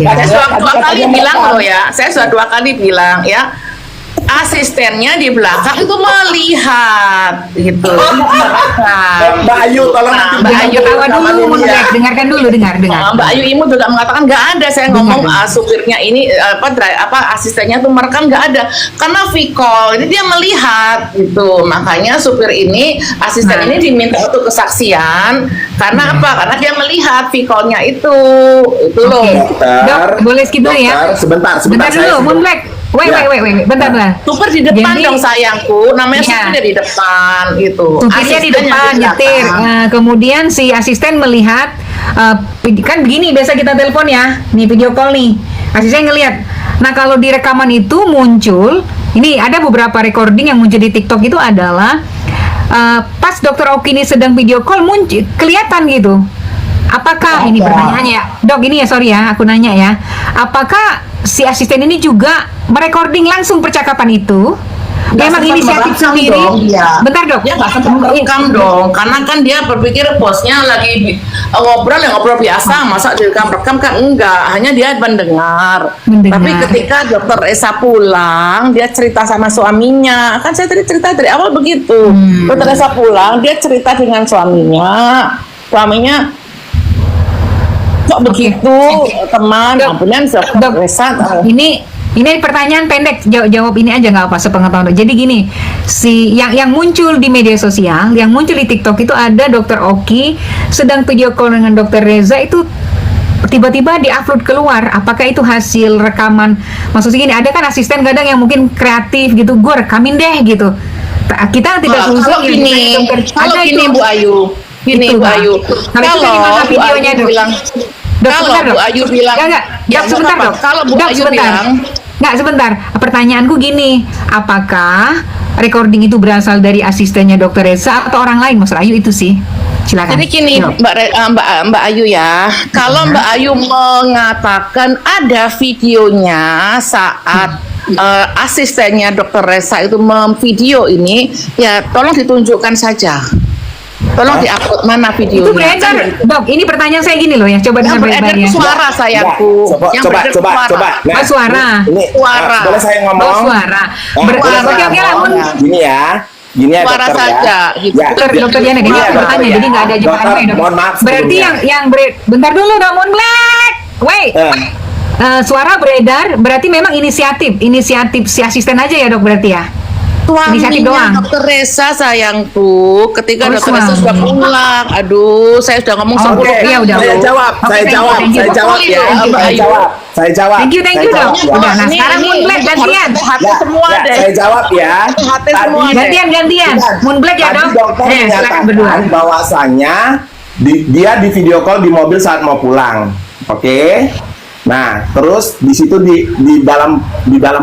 Saya sudah dua kali bilang loh ya, saya sudah dua kali bilang ya, asistennya di belakang itu melihat gitu. Mbak Ayu, tolong nanti Mbak Ayu dulu, dengarkan dulu, dengar. Mbak Ayu Imu juga mengatakan nggak ada. Saya ngomong supirnya ini asistennya tuh merekam nggak ada karena V-call, ini dia melihat gitu. Makanya supir ini, asisten ini diminta untuk kesaksian karena apa? Karena dia melihat V-call-nya itu loh. Dok, boleh skip dulu ya? Sebentar dulu, Moon Black. Wait, bentar. Supir di depan Jadi, dong sayangku, namanya supirnya di depan gitu. Supirnya di depan nyetir. Kemudian si asisten melihat kan begini biasa kita telepon ya, nih video call nih. Asisten ngelihat. Nah kalau di rekaman itu muncul, ini ada beberapa recording yang muncul di TikTok itu adalah pas Dokter Oki ini sedang video call muncul kelihatan gitu. Apakah ini pertanyaannya, Dok? Ini ya sorry ya, aku nanya ya. Apakah si asisten ini juga merecording langsung percakapan itu? Memang inisiatif sendiri. Bentar Dok. Dia nggak sempat merekam dong, karena kan dia berpikir bosnya lagi ngobrol biasa, masa direkam kan enggak, hanya dia mendengar. Tapi ketika Dokter Esa pulang, dia cerita sama suaminya. Kan saya tadi cerita dari awal begitu. Dokter Esa pulang, dia cerita dengan suaminya kok begitu teman, kemudian Dokter Esa. Ini pertanyaan pendek, jawab ini aja nggak apa sepengetahuan. Jadi gini, yang muncul di media sosial, yang muncul di TikTok itu ada Dokter Oki sedang video call dengan Dokter Reza itu tiba-tiba diupload keluar. Apakah itu hasil rekaman? Maksudnya gini, ada kan asisten kadang yang mungkin kreatif gitu, gue rekamin deh gitu. Kita tidak kalau gini Bu Ayu, Bu Ayu. Kalau Bu Ayu bilang, kalau Bu Ayu bilang, kalau Bu Ayu bilang. Nggak, sebentar. Pertanyaanku gini, apakah recording itu berasal dari asistennya Dokter Reza atau orang lain? Maksud Ayu itu sih. Silakan. Jadi gini, Mbak Ayu ya, kalau Mbak Ayu mengatakan ada videonya saat asistennya Dokter Reza itu memvideo ini, ya tolong ditunjukkan saja. Tolong diupload mana videonya. Itu beredar, Dok. Ini pertanyaan saya gini loh ya. Coba dengar beredar itu suara sayangku. Coba. Suara. Boleh saya ngomong? Oh, suara. Oke lah, Mun. Gini ya, suara dokter saja. Ya. Gitu. Dokter Diana, ini aku bertanya, jadi nggak ada jawaban gue, Dok. Mohon maaf. Berarti bentar dulu, Dok, Moon Black. Wait. Suara beredar, berarti memang inisiatif si asisten aja ya, Dok, berarti ya? Suaminya Dokter Reza sayangku, ketika Dokter Reza sudah pulang, aduh, saya sudah ngomong ya udah. Saya jawab ya. Saya jawab. Thank you Dok. Udah, nah sekarang Moon Black gantian. Semua deh. Saya jawab ya. Gantian. Moon Black ya, Dok. Dokter menyatakan bahwasanya dia di video call di mobil saat mau pulang. Oke. Nah, terus di situ di dalam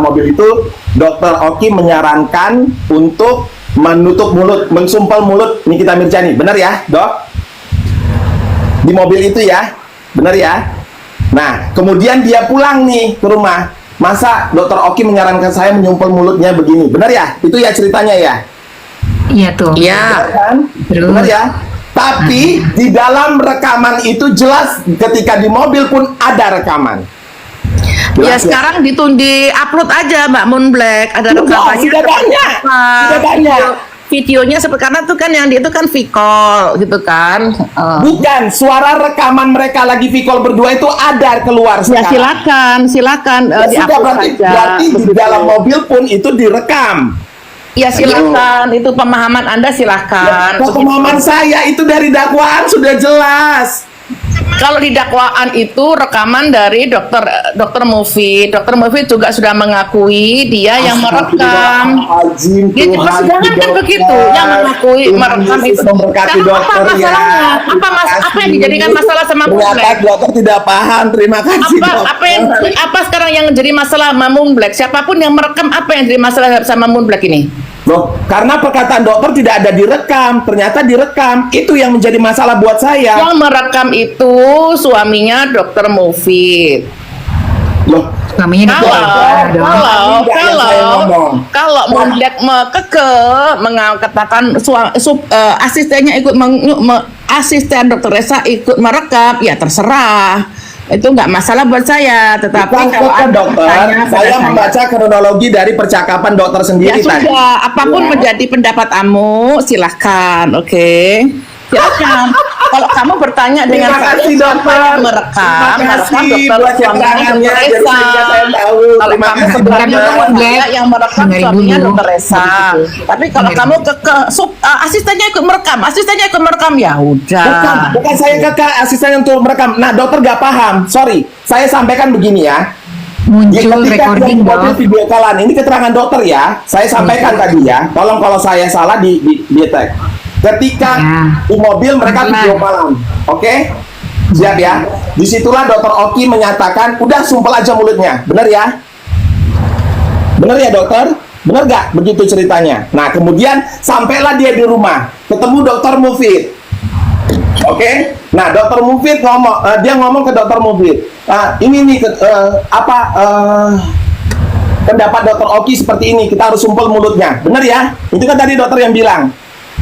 mobil itu Dokter Oki menyarankan untuk menutup mulut, mensumpel mulut Nikita Mirzani. Benar ya, Dok? Di mobil itu ya. Benar ya? Nah, kemudian dia pulang nih ke rumah. Masa Dokter Oki menyarankan saya menyumpel mulutnya begini? Benar ya? Itu ya ceritanya ya? Iya tuh. Iya. Benar ya? Tapi di dalam rekaman itu jelas ketika di mobil pun ada rekaman. Jelas, ya sekarang di-upload aja Mbak Moon Black, ada rekamannya. Sudah banyak. Videonya seperti karena tuh kan yang dia itu kan V-call gitu kan. Bukan, suara rekaman mereka lagi V-call berdua itu ada keluar sekarang. Ya silakan di-upload berarti di dalam mobil pun itu direkam. Ya silakan, itu pemahaman Anda silakan. Pemahaman saya itu dari dakwaan sudah jelas. Kalau di dakwaan itu rekaman dari dokter Mufid. Dokter Mufid juga sudah mengakui dia yang merekam. Dia persidangan kan begitu, yang mengakui merekam itu. Apa masalahnya? Apa yang dijadikan masalah sama Moon Black? Dokter tidak paham. Terima kasih. Apa sekarang yang jadi masalah sama Moon Black? Siapapun yang merekam, apa yang jadi masalah sama Moon Black ini? Loh, karena perkataan dokter tidak ada direkam, ternyata direkam. Itu yang menjadi masalah buat saya. Yang merekam itu suaminya Dokter Mufid. Loh, suaminya kalau Moon Black mengatakan asistennya ikut asisten Dokter Reza ikut merekam, ya terserah. itu nggak masalah buat saya. Tetapi Bukan kalau kekeh, Anda dokter. bertanya pada Saya membaca kronologi dari percakapan dokter ya sendiri tadi. sudah, apapun Ya. menjadi pendapat kamu, silahkan, oke? Silahkan. Kalau kamu bertanya dengan Terima kasih, siapa dokter. yang merekam, Terima kasih dokter buat suaminya keterangannya. dokter Jadi Esa. sehingga saya tahu. Kalau Terima kamu kasih, sebenarnya dokter. saya yang merekam Dengerin suaminya dulu. dokter Esa. Tapi kalau kamu asistennya ikut merekam, ya udah. Bukan saya kakak asisten untuk merekam. Nah, dokter nggak paham. Sorry, saya sampaikan begini ya. Muncul Ketika recording dia di mobil dong. video callan, ini keterangan dokter ya. Saya sampaikan tadi ya. Tolong kalau saya salah di tag. Ketika Ya. di mobil mereka Pelan. video callan, oke? Siap ya. Disitulah dokter Oki menyatakan, udah sumpel aja mulutnya, bener ya? Bener ya dokter? Bener nggak begitu ceritanya? Nah kemudian sampailah dia di rumah, ketemu dokter Mufid. Oke, nah dokter Mufid ngomong, dia ngomong ke dokter Mufid, ini nih pendapat dokter Oki seperti ini, kita harus sumpel mulutnya, bener ya? Itu kan tadi dokter yang bilang,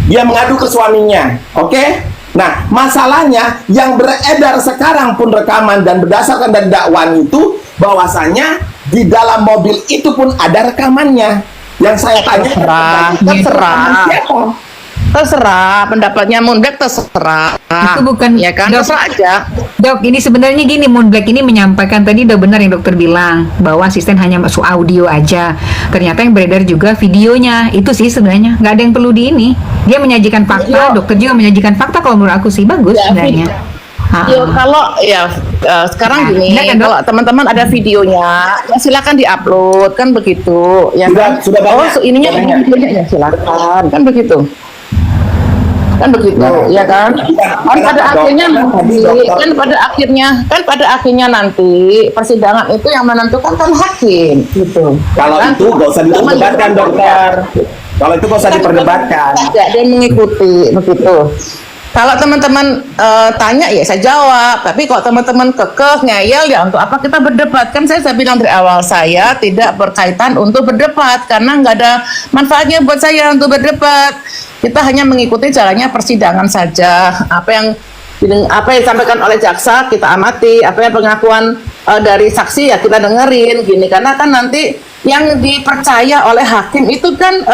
dia mengadu ke suaminya, oke? Nah masalahnya yang beredar sekarang pun rekaman dan berdasarkan dari dakwaan itu, bahwasanya di dalam mobil itu pun ada rekamannya. Yang saya tanya, Terserah pendapatnya Moonblack, terserah. Itu bukan, ya kan, Dok. terserah aja. Dok, ini sebenarnya gini, Moonblack ini menyampaikan tadi udah benar yang dokter bilang bahwa asisten hanya masuk audio aja. Ternyata yang beredar juga videonya. Itu sih sebenarnya nggak ada yang perlu di ini. Dia menyajikan fakta, dokter juga menyajikan fakta. Kalau menurut aku sih bagus Ya, sebenarnya. Ya, kalau sekarang Nah, gini, benar kan, Dok? kalau teman-teman ada videonya, ya silakan diupload kan begitu, ya kan? Sudah banyak. Ininya Sudah ini banyak. videonya ya silakan, kan begitu. Nah, Ya kan? Kan pada akhirnya nanti, kan pada akhirnya nanti persidangan itu yang menentukan kan hakim, gitu. Kalau Kan? itu gak usah diperdebatkan dokter. Kalau itu gak usah diperdebatkan. Tidak, dan mengikuti begitu. Kalau teman-teman tanya ya saya jawab, tapi kalau teman-teman kekeh ngeyel ya untuk apa kita berdebat? Kan saya bilang dari awal, saya tidak berkaitan untuk berdebat karena nggak ada manfaatnya buat saya untuk berdebat. Kita hanya mengikuti jalannya persidangan saja. Apa yang disampaikan oleh jaksa kita amati, apa yang pengakuan dari saksi ya kita dengerin gini, karena kan nanti yang dipercaya oleh hakim itu kan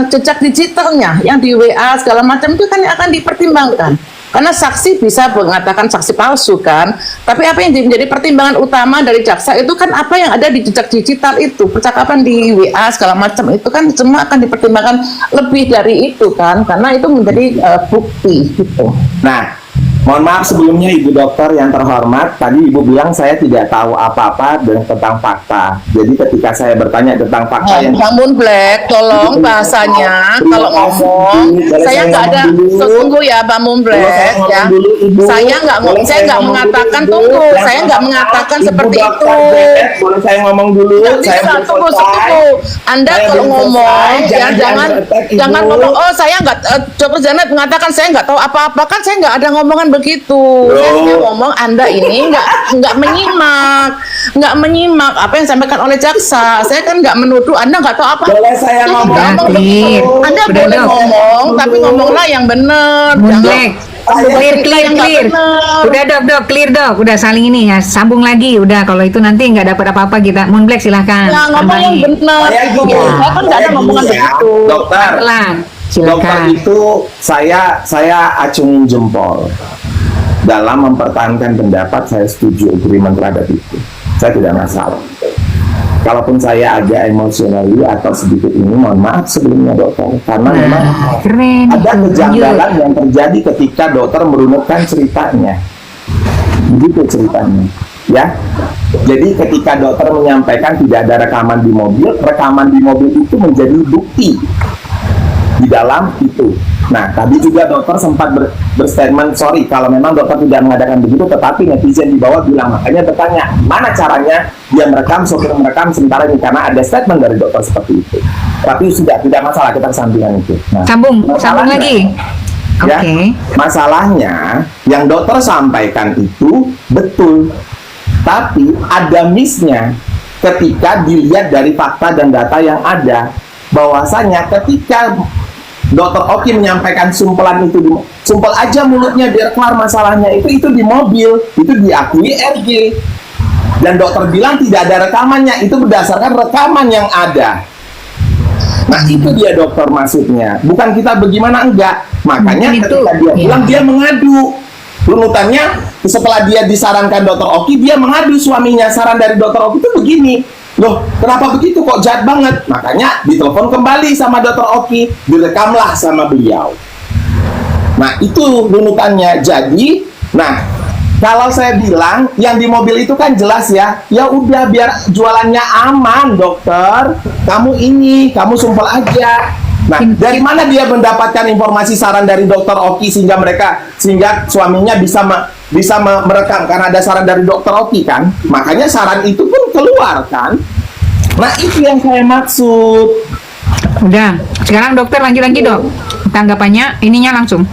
jejak digitalnya, yang di WA segala macam itu kan yang akan dipertimbangkan. Karena saksi bisa mengatakan saksi palsu kan, tapi apa yang menjadi pertimbangan utama dari jaksa itu kan apa yang ada di jejak digital itu, percakapan di WA segala macam itu kan semua akan dipertimbangkan lebih dari itu kan, karena itu menjadi bukti gitu. Nah, mohon maaf sebelumnya Ibu Dokter yang terhormat, tadi Ibu bilang saya tidak tahu apa-apa tentang fakta. Jadi ketika saya bertanya tentang fakta yang Bang Moonblack, tolong bahasanya kalau ngomong, saya nggak ada tunggu ya Bang Moonblack ya. Saya nggak mengatakan tunggu, saya nggak mengatakan seperti itu. Boleh saya ngomong dulu? Nggak bisa, tunggu. Anda kalau ngomong ya jangan ngomong. Oh saya nggak, Dr. Janet mengatakan saya nggak tahu apa-apa, kan saya nggak ada ngomongan begitu. Saya hanya ngomong Anda ini nggak menyimak apa yang disampaikan oleh jaksa. Saya kan nggak menuduh Anda nggak tahu apa. Boleh saya ngomong? Clear. Anda Udah, boleh Dok. ngomong, tapi ngomonglah yang benar. Moonblack. Clear. Yang nggak benar. Udah dok, clear dok. Udah saling ini ya, sambung lagi. Udah kalau itu nanti nggak dapat apa-apa kita. Moonblack silahkan. Nah, ngomong yang tambahin. benar. Saya gini, Saya kan nggak ada saya ngomongan gini ya, begitu. Dokter. Pelan. Dokter Silakan. itu saya acung jempol dalam mempertahankan pendapat. Saya setuju agreement terhadap itu, saya tidak masalah. Kalaupun saya agak emosional atau sedikit ini, mohon maaf sebelumnya dokter, karena memang Keren. ada itu. kejanggalan yang terjadi ketika dokter merunutkan ceritanya. Begitu ceritanya, ya. Jadi ketika dokter menyampaikan tidak ada rekaman di mobil itu menjadi bukti di dalam itu. Nah, tadi juga dokter sempat berstatement, sorry kalau memang dokter tidak mengadakan begitu, tetapi netizen di bawah bilang, makanya bertanya, mana caranya dia merekam, sopir merekam sementara ini, karena ada statement dari dokter seperti itu. Tapi sudah, tidak masalah, kita kesampingkan itu. Nah, Sambung masalahnya- lagi. Ya, Oke. masalahnya yang dokter sampaikan itu betul, tapi ada miss-nya ketika dilihat dari fakta dan data yang ada, bahwasanya ketika Dokter Oki menyampaikan sumpelan itu sumpel aja mulutnya biar kelar masalahnya, itu di mobil, itu diakui RG. Dan dokter bilang tidak ada rekamannya, itu berdasarkan rekaman yang ada. Nah itu dia dokter maksudnya, bukan kita bagaimana enggak. Makanya ketika dia bilang dia mengadu, runutannya setelah dia disarankan dokter Oki, dia mengadu suaminya. Saran dari dokter Oki itu begini, loh kenapa begitu kok jahat banget. Makanya ditelepon kembali sama dokter Oki, direkamlah sama beliau. Nah itu runutannya. Jadi nah kalau saya bilang yang di mobil itu kan jelas ya udah biar jualannya aman dokter, kamu sumpel aja. Nah dari mana dia mendapatkan informasi saran dari dokter Oki sehingga suaminya bisa merekam, karena ada saran dari dokter Oki kan, makanya saran itu pun keluar kan. Nah itu yang saya maksud. Udah, sekarang dokter lanjut lagi dok, tanggapannya ininya langsung.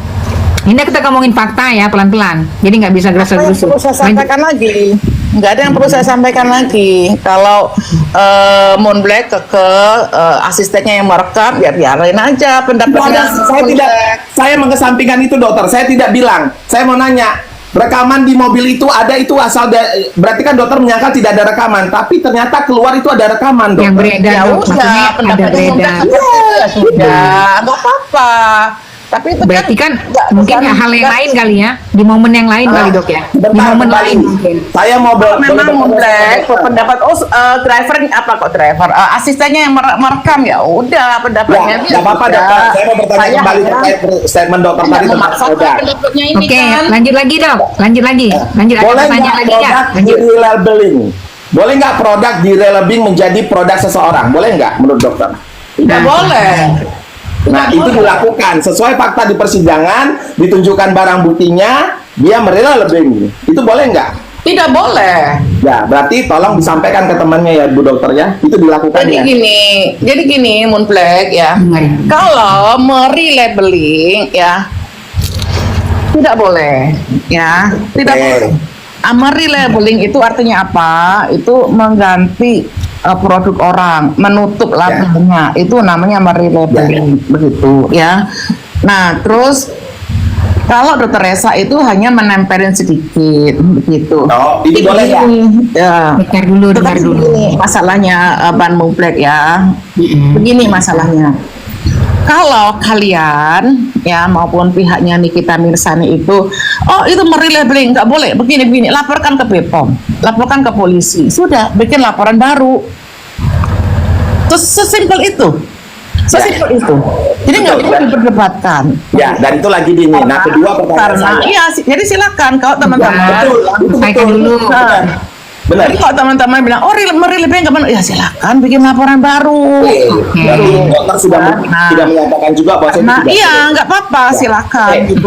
Ini kita ngomongin fakta ya, pelan-pelan. Jadi nggak bisa gerasa-gerusu. Perlu saya sampaikan lagi. Nggak ada yang perlu saya sampaikan lagi. Kalau Moon Black ke asistennya yang merekam, ya biarin aja pendapatnya. Saya mengesampingkan itu dokter. Saya tidak bilang. Saya mau nanya, rekaman di mobil itu ada, itu asal berarti kan dokter menyangka tidak ada rekaman, tapi ternyata keluar itu ada rekaman dokter. Yang beredar. Ya udah, ada beredar. Ya sudah, nggak apa-apa. Tapi itu berarti kan mungkin hal yang lain kali ya, di momen yang lain kali dok ya, di momen lain mungkin. Saya mau memang memblek pendapat driver apa kok driver asistennya yang merekam, ya udah pendapatnya nggak apa-apa dokter. Saya mau bertanya kembali terkait statement dokter tadi tentang produk. Oke, lanjut lagi dok, lanjut lagi, boleh tanya nggak lagi ya. produk di-labeling? Boleh nggak produk di-labeling menjadi produk seseorang? Boleh nggak menurut dokter? Tidak boleh. Nah itu dilakukan sesuai fakta di persidangan, ditunjukkan barang buktinya, dia merelabeling. Itu boleh nggak? Tidak boleh. Ya berarti tolong disampaikan ke temannya ya Bu Dokter ya, itu dilakukan ya. Jadi gini Moon Black ya, kalau merelabeling ya tidak boleh ya, tidak boleh. Merelabeling itu artinya apa? Itu mengganti produk orang, menutup labelnya, itu namanya merelabeling, begitu ya. Nah terus kalau Dokter Resa itu hanya menempelin sedikit begitu. Oh, ini boleh ya? Dengar dulu. Begini masalahnya Ban Moon Black ya. Begini masalahnya. Kalau kalian ya maupun pihaknya Nikita Mirzani itu, itu merelabeling, nggak boleh begini, laporkan ke BPOM, laporkan ke polisi, sudah bikin laporan baru. Terus sesimpel itu. Itu. Jadi nggak bisa diperdebatkan. Ya, dan itu lagi dini. Nah, kedua pertanyaan saya. Iya, jadi silakan kalau teman-teman. Sampaikan dulu. Benar. Jadi kalau teman-teman bilang, merelabeling nggak benar, ya silakan bikin laporan baru. Baru dokter sudah menyatakan juga bahwa iya, nggak apa-apa, silakan. Gitu.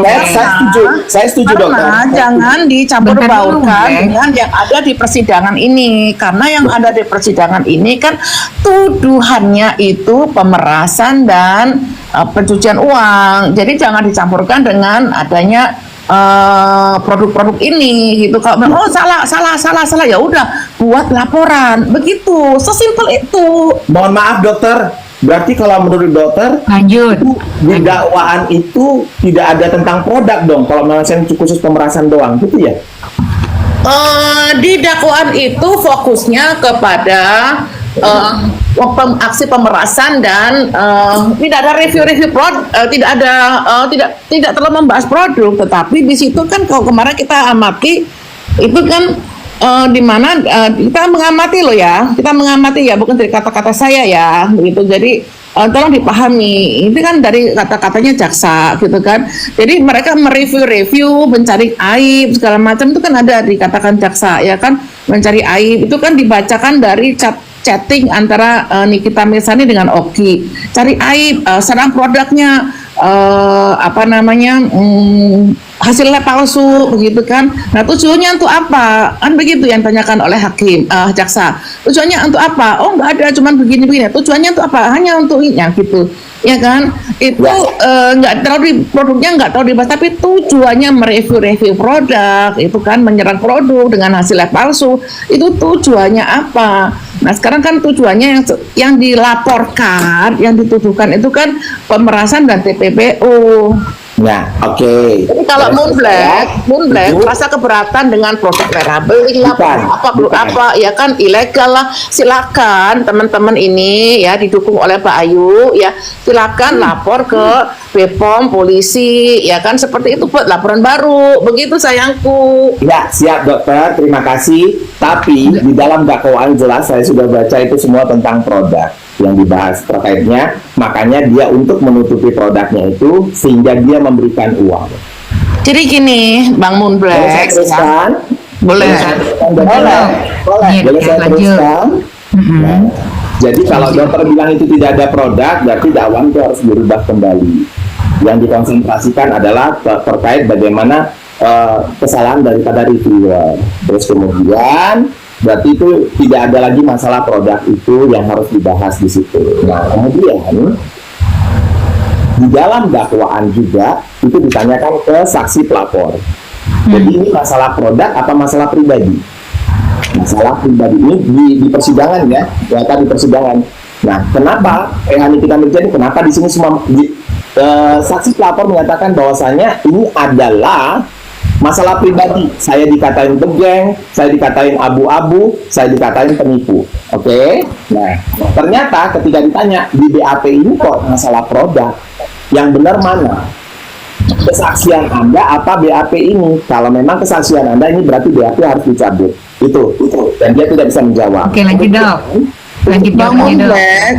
Saya setuju dokter. Jangan dicampur baurkan dengan yang ada di persidangan ini, karena yang ada di persidangan ini kan tuduhannya itu pemerasan dan pencucian uang. Jadi jangan dicampurkan dengan adanya produk-produk ini gitu. Kalau salah ya udah buat laporan, begitu, sesimpel itu. Mohon maaf dokter, berarti kalau menurut dokter lanjut di dakwaan itu tidak ada tentang produk dong, kalau misalnya khusus pemerasan doang gitu ya? Di dakwaan itu fokusnya kepada aksi pemerasan dan tidak ada review produk, tidak terlalu membahas produk, tetapi di situ kan kalau kemarin kita amati itu kan di mana kita mengamati loh ya, bukan dari kata-kata saya ya, begitu. Jadi tolong dipahami, ini kan dari kata-katanya jaksa gitu kan. Jadi mereka mereview, mencari aib segala macam itu kan ada dikatakan jaksa ya kan, mencari aib itu kan dibacakan dari chatting antara Nikita Mirzani dengan Oki, cari aib, serang produknya, hasilnya palsu begitu kan. Nah, tujuannya untuk apa? Kan begitu yang tanyakan oleh hakim, jaksa. Tujuannya untuk apa? Oh, nggak ada, cuman begini-begini. Tujuannya untuk apa? Hanya untuk ini, ya gitu. Ya kan? Itu nggak terlalu produknya nggak terlalu dibahas, tapi tujuannya mereview produk, itu kan menyerang produk dengan hasilnya palsu. Itu tujuannya apa? Nah, sekarang kan tujuannya yang dilaporkan, yang dituduhkan itu kan pemerasan dan TPPU. Nah, oke. Jadi kalau Moonblack merasa keberatan dengan produk labeling lah, apa ya kan ilegal lah. Silakan teman-teman ini ya didukung oleh Pak Ayu ya, silakan lapor ke BPOM, polisi ya kan, seperti itu buat laporan baru. Begitu sayangku. Ya, siap dokter, terima kasih. Tapi di dalam dakwaan jelas saya sudah baca itu semua tentang produk yang dibahas terkaitnya, makanya dia untuk menutupi produknya itu sehingga dia memberikan uang. Jadi gini, Bang Moonblack. Boleh saya teruskan? Boleh. Boleh saya teruskan? Nah, jadi kalau dokter bilang itu tidak ada produk, berarti dakwaan itu harus dirubah kembali. Yang dikonsentrasikan adalah terkait bagaimana kesalahan daripada reviewer. Terus kemudian berarti itu tidak ada lagi masalah produk itu yang harus dibahas di situ. Nah, kemudian di dalam dakwaan juga itu ditanyakan ke saksi pelapor. Jadi ini masalah produk apa masalah pribadi? Masalah pribadi ini di persidangan ya, ternyata di persidangan. Nah, kenapa Hani kita terjadi? Kenapa di sini semua saksi pelapor menyatakan bahwasanya ini adalah masalah pribadi. Saya dikatain begeng, saya dikatain abu-abu, saya dikatain penipu. Oke? Nah, ternyata ketika ditanya di BAP ini kok masalah produk, yang benar mana? Kesaksian Anda apa BAP ini? Kalau memang kesaksian Anda ini berarti BAP harus dicabut. Itu. Dan dia tidak bisa menjawab. Oke, lanjut dok. Lanjut Bang Moonblack.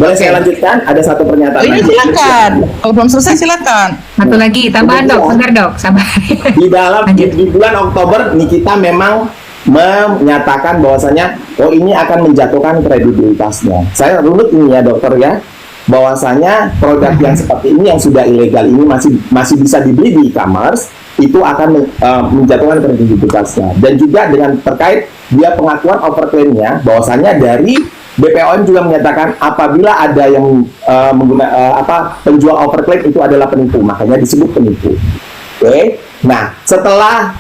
Boleh saya lanjutkan? Ada satu pernyataan Ini lagi. silakan. Kalau belum selesai silakan. Satu lagi, tambahan dok, sebentar dok, sabar. Di bulan Oktober Nikita memang menyatakan bahwasanya ini akan menjatuhkan kredibilitasnya. Saya runut ini ya dokter ya, bahwasanya produk yang seperti ini yang sudah ilegal ini masih bisa dibeli di e-commerce, itu akan menjatuhkan kredibilitasnya. Dan juga dengan terkait dia pengakuan overclaim-nya, bahwasanya dari BPOM juga menyatakan apabila ada yang penjual overclaim itu adalah penipu, makanya disebut penipu. Oke. Nah, setelah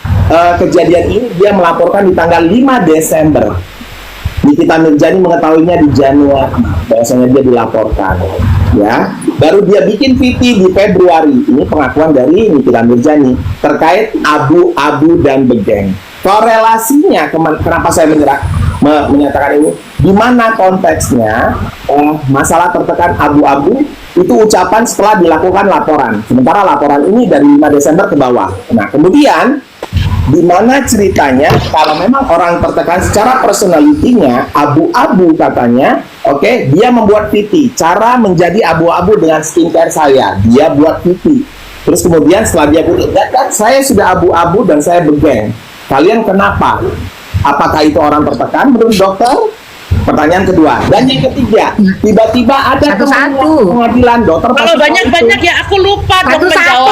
kejadian ini dia melaporkan di tanggal 5 Desember. Nikita Mirjani mengetahuinya di Januari, bahwasanya dia dilaporkan. Ya, baru dia bikin VT di Februari. Ini pengakuan dari Nikita Mirjani terkait abu-abu dan begeng. Korelasinya kenapa saya menyatakan ini? Di mana konteksnya masalah tertekan abu-abu itu ucapan setelah dilakukan laporan. Sementara laporan ini dari 5 Desember ke bawah. Nah, kemudian di mana ceritanya kalau memang orang tertekan secara personalitinya abu-abu katanya, oke, dia membuat VT cara menjadi abu-abu dengan skincare saya, dia buat VT. Terus kemudian setelah dia buat, kan saya sudah abu-abu dan saya begeng, kalian kenapa? Apakah itu orang tertekan menurut dokter? Pertanyaan kedua. Dan yang ketiga, tiba-tiba ada Satu-satu. pengadilan dokter. Kalau banyak-banyak ya aku lupa dong menjawab.